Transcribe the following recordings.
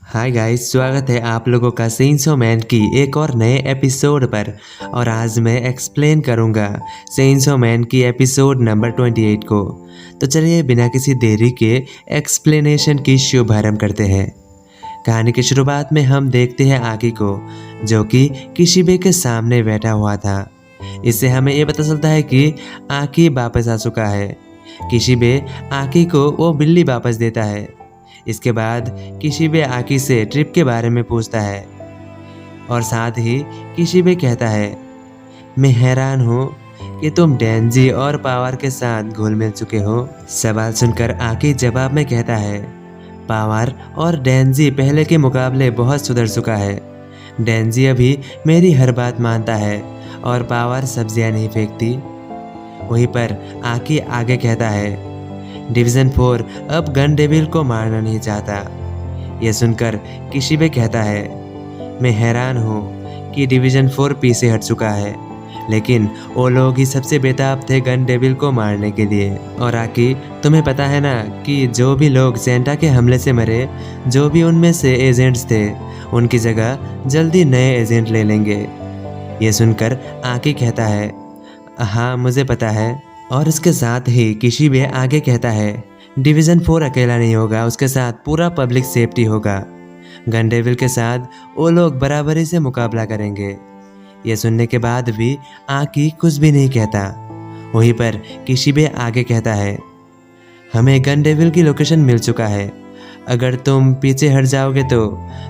Hi guys, स्वागत है आप लोगों का चेनसो मैन की एक और नए एपिसोड पर। और आज मैं एक्सप्लेन करूंगा चेनसो मैन की एपिसोड नंबर 28 को। तो चलिए बिना किसी देरी के एक्सप्लेनेशन की शुभारंभ करते हैं। कहानी की शुरुआत में हम देखते हैं आकी को, जो कि किशिबे के सामने बैठा हुआ था। इससे हमें ये पता चलता है कि आकी वापस आ चुका है। किशिबे आकी को वो बिल्ली वापस देता है। इसके बाद किशिबे आकी से ट्रिप के बारे में पूछता है और साथ ही किशिबे कहता है, मैं हैरान हूँ कि तुम डेंजी और पावर के साथ घुल मिल चुके हो। सवाल सुनकर आकी जवाब में कहता है, पावर और डेंजी पहले के मुकाबले बहुत सुधर चुका है। डेंजी अभी मेरी हर बात मानता है और पावर सब्जियां नहीं फेंकती। वहीं पर आकी आगे कहता है, डिवीजन 4 अब गन डेविल को मारना नहीं चाहता। यह सुनकर किशिबे कहता है, मैं हैरान हूँ कि डिवीजन 4 पीछे हट चुका है, लेकिन वो लोग ही सबसे बेताब थे गन डेविल को मारने के लिए। और आकी, तुम्हें पता है ना कि जो भी लोग सेंटा के हमले से मरे, जो भी उनमें से एजेंट्स थे, उनकी जगह जल्दी नए एजेंट ले लेंगे। ये सुनकर आकी कहता है, हाँ मुझे पता है। और इसके साथ ही किशिबे आगे कहता है, डिवीजन 4 अकेला नहीं होगा, उसके साथ पूरा पब्लिक सेफ्टी होगा। गन डेविल के साथ वो लोग बराबरी से मुकाबला करेंगे। ये सुनने के बाद भी आकी कुछ भी नहीं कहता। वहीं पर किशिबे आगे कहता है, हमें गन डेविल की लोकेशन मिल चुका है। अगर तुम पीछे हट जाओगे तो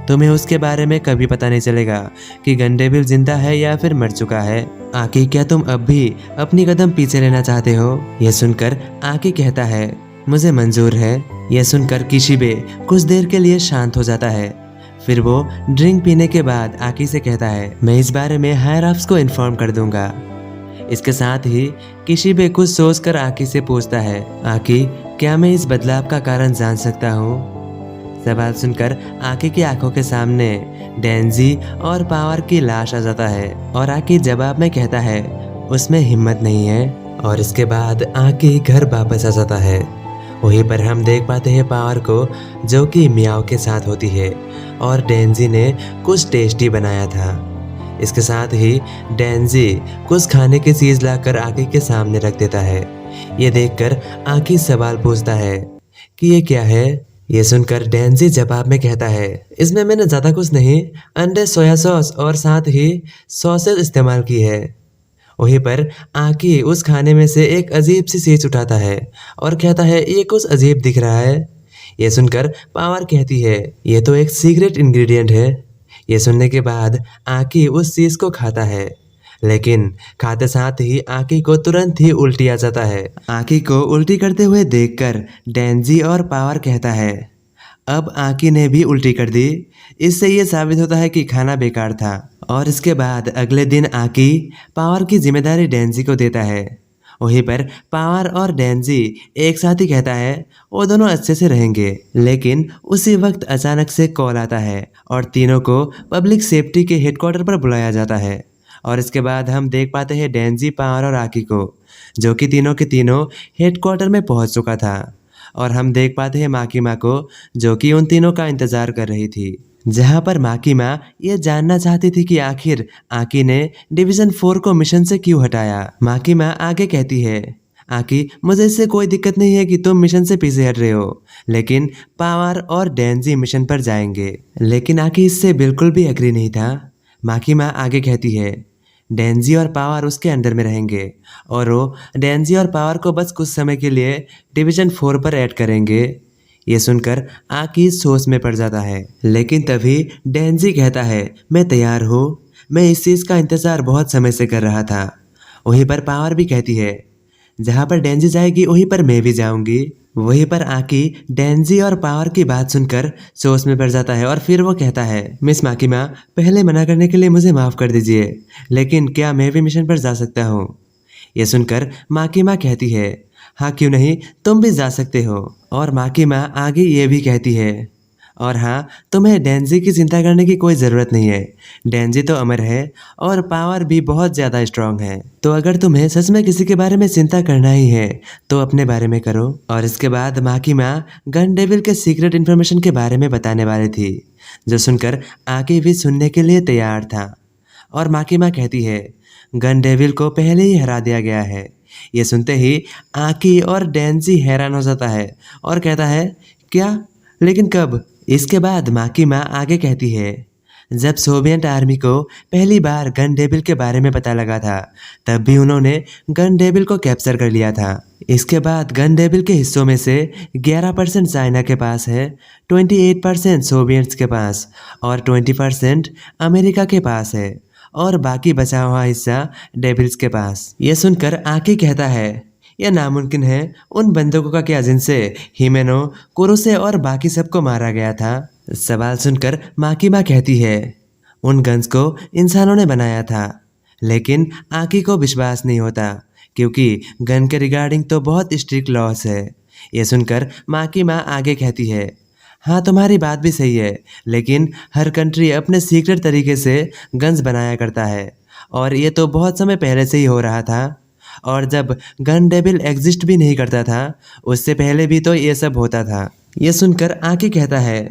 तुम्हें उसके बारे में कभी पता नहीं चलेगा कि गन डेविल जिंदा है या फिर मर चुका है। आकी, क्या तुम अब भी अपनी कदम पीछे लेना चाहते हो? यह सुनकर आकी कहता है, मुझे मंजूर है। यह सुनकर किशिबे कुछ देर के लिए शांत हो जाता है। फिर वो ड्रिंक पीने के बाद आकी से कहता है, मैं इस बारे में हायर अप्स को इन्फॉर्म कर दूंगा। इसके साथ ही किशिबे कुछ सोचकर आकी से पूछता है, आकी, क्या मैं इस बदलाव का कारण जान सकता हूँ? सवाल सुनकर आकी की आंखों के सामने डेंजी और पावर की लाश आ जाता है और आकी जवाब में कहता है, उसमें हिम्मत नहीं है। और इसके बाद आकी घर वापस आ जाता है। वहीं पर हम देख पाते हैं पावर को, जो कि मियाओ के साथ होती है और डेंजी ने कुछ टेस्टी बनाया था। इसके साथ ही डेंजी कुछ खाने की चीज लाकर आकी के सामने रख देता है। ये देखकर आकी सवाल पूछता है कि ये क्या है? ये सुनकर डेंजी जवाब में कहता है, इसमें मैंने ज़्यादा कुछ नहीं, अंडे, सोया सॉस और साथ ही सॉसेज इस्तेमाल की है। वहीं पर आकी उस खाने में से एक अजीब सी चीज उठाता है और कहता है, ये कुछ अजीब दिख रहा है। ये सुनकर पावर कहती है, ये तो एक सीक्रेट इंग्रेडिएंट है। ये सुनने के बाद आकी उस चीज को खाता है, लेकिन खाते साथ ही आकी को तुरंत ही उल्टी आ जाता है। आकी को उल्टी करते हुए देखकर डेंजी और पावर कहता है, अब आकी ने भी उल्टी कर दी। इससे ये साबित होता है कि खाना बेकार था। और इसके बाद अगले दिन आकी पावर की जिम्मेदारी डेंजी को देता है। वहीं पर पावर और डेंजी एक साथ ही कहता है, वो दोनों अच्छे से रहेंगे। लेकिन उसी वक्त अचानक से कॉल आता है और तीनों को पब्लिक सेफ्टी के हेडक्वार्टर पर बुलाया जाता है। और इसके बाद हम देख पाते हैं डेंजी, पावर और आकी को, जो कि तीनों के तीनों हेडक्वार्टर में पहुंच चुका था। और हम देख पाते हैं माकीमा को, जो कि उन तीनों का इंतजार कर रही थी। जहां पर माकीमा ये जानना चाहती थी कि आखिर आकी ने डिवीजन 4 को मिशन से क्यों हटाया। माकीमा आगे कहती है, आकी, मुझे इससे कोई दिक्कत नहीं है कि तुम मिशन से पीछे हट रहे हो, लेकिन पावर और डेंजी मिशन पर जाएंगे। लेकिन आकी इससे बिल्कुल भी एग्री नहीं था। माकीमा आगे कहती है, डेंजी और पावर उसके अंडर में रहेंगे और वो डेंजी और पावर को बस कुछ समय के लिए डिवीजन 4 पर ऐड करेंगे। ये सुनकर आकी सोच में पड़ जाता है। लेकिन तभी डेंजी कहता है, मैं तैयार हूँ, मैं इस चीज़ का इंतज़ार बहुत समय से कर रहा था। वहीं पर पावर भी कहती है, जहाँ पर डेंजी जाएगी वहीं पर मैं भी जाऊंगी। वहीं पर आकी डेंजी और पावर की बात सुनकर सोच में पड़ जाता है और फिर वो कहता है, मिस माकीमा, पहले मना करने के लिए मुझे माफ़ कर दीजिए, लेकिन क्या मैं भी मिशन पर जा सकता हूँ? ये सुनकर माकीमा कहती है, हाँ क्यों नहीं, तुम भी जा सकते हो। और माकीमा आगे ये भी कहती है, और हाँ, तुम्हें डेंजी की चिंता करने की कोई ज़रूरत नहीं है। डेंजी तो अमर है और पावर भी बहुत ज़्यादा स्ट्रांग है। तो अगर तुम्हें सच में किसी के बारे में चिंता करना ही है तो अपने बारे में करो। और इसके बाद माकीमा गन डेविल के सीक्रेट इन्फॉर्मेशन के बारे में बताने वाली थी, जो सुनकर आकी भी सुनने के लिए तैयार था। और माकीमा कहती है, गन डेविल को पहले ही हरा दिया गया है। ये सुनते ही आकी और डेंजी हैरान हो जाता है और कहता है, क्या? लेकिन कब? इसके बाद माकीमा आगे कहती है, जब सोवियत आर्मी को पहली बार गन डेविल के बारे में पता लगा था, तब भी उन्होंने गन डेविल को कैप्चर कर लिया था। इसके बाद गन डेविल के हिस्सों में से 11% चाइना के पास है, 28% सोवियट्स के पास और 20% अमेरिका के पास है और बाकी बचा हुआ हिस्सा डेविल्स के पास। ये सुनकर आकी कहता है, यह नामुमकिन है। उन बंदूकों का क्या जिनसे हिमेनो, कुरुसे और बाकी सबको मारा गया था? सवाल सुनकर माकीमा कहती है, उन गन्स को इंसानों ने बनाया था। लेकिन आकी को विश्वास नहीं होता क्योंकि गन के रिगार्डिंग तो बहुत स्ट्रिक्ट लॉस है। ये सुनकर माकीमा आगे कहती है, हाँ तुम्हारी बात भी सही है, लेकिन हर कंट्री अपने सीक्रेट तरीके से गन्स बनाया करता है और ये तो बहुत समय पहले से ही हो रहा था। और जब गन डेविल एग्जिस्ट भी नहीं करता था, उससे पहले भी तो ये सब होता था। ये सुनकर आकी कहता है,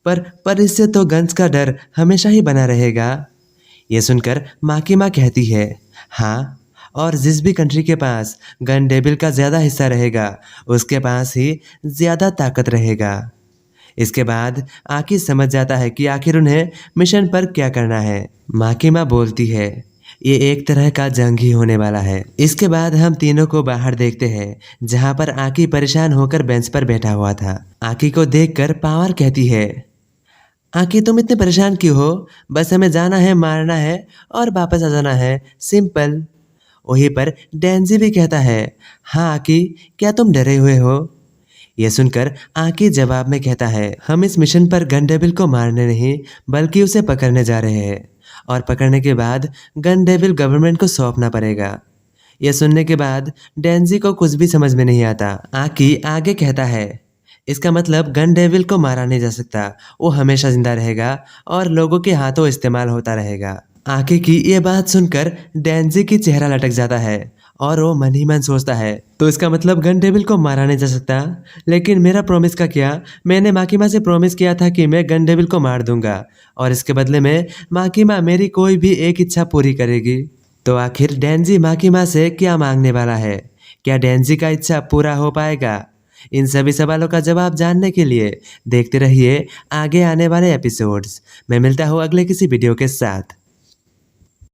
पर इससे तो गन्स का डर हमेशा ही बना रहेगा। ये सुनकर माकीमा कहती है, हाँ, और जिस भी कंट्री के पास गन डेविल का ज़्यादा हिस्सा रहेगा, उसके पास ही ज़्यादा ताकत रहेगा। इसके बाद आकी समझ जाता है कि आखिर उन्हें मिशन पर क्या करना है। माकीमा बोलती है, ये एक तरह का जंग ही होने वाला है। इसके बाद हम तीनों को बाहर देखते हैं, जहाँ पर आकी परेशान होकर बेंच पर बैठा हुआ था। आकी को देखकर पावर कहती है, आकी तुम इतने परेशान क्यों हो? बस हमें जाना है, मारना है और वापस आ जाना है, सिंपल। वहीं पर डेंजी भी कहता है, हाँ आकी, क्या तुम डरे हुए हो? यह सुनकर आकी जवाब में कहता है, हम इस मिशन पर गन डेविल को मारने नहीं बल्कि उसे पकड़ने जा रहे हैं और पकड़ने के बाद गन डेविल गवर्नमेंट को सौंपना पड़ेगा। यह सुनने के बाद डेंजी को कुछ भी समझ में नहीं आता। आकी आगे कहता है, इसका मतलब गन डेविल को मारा नहीं जा सकता, वो हमेशा जिंदा रहेगा और लोगों के हाथों इस्तेमाल होता रहेगा। आकी की ये बात सुनकर डेंजी की चेहरा लटक जाता है और वो मन ही मन सोचता है, तो इसका मतलब गन डेविल को मारा नहीं जा सकता, लेकिन मेरा प्रॉमिस का क्या? मैंने माकीमा से प्रॉमिस किया था कि मैं गन डेविल को मार दूंगा और इसके बदले में माकीमा मेरी कोई भी एक इच्छा पूरी करेगी। तो आखिर डेंजी माकीमा से क्या मांगने वाला है? क्या डेंजी का इच्छा पूरा हो पाएगा? इन सभी सवालों का जवाब जानने के लिए देखते रहिए आगे आने वाले एपिसोड्स। मैं मिलता हूँ अगले किसी वीडियो के साथ।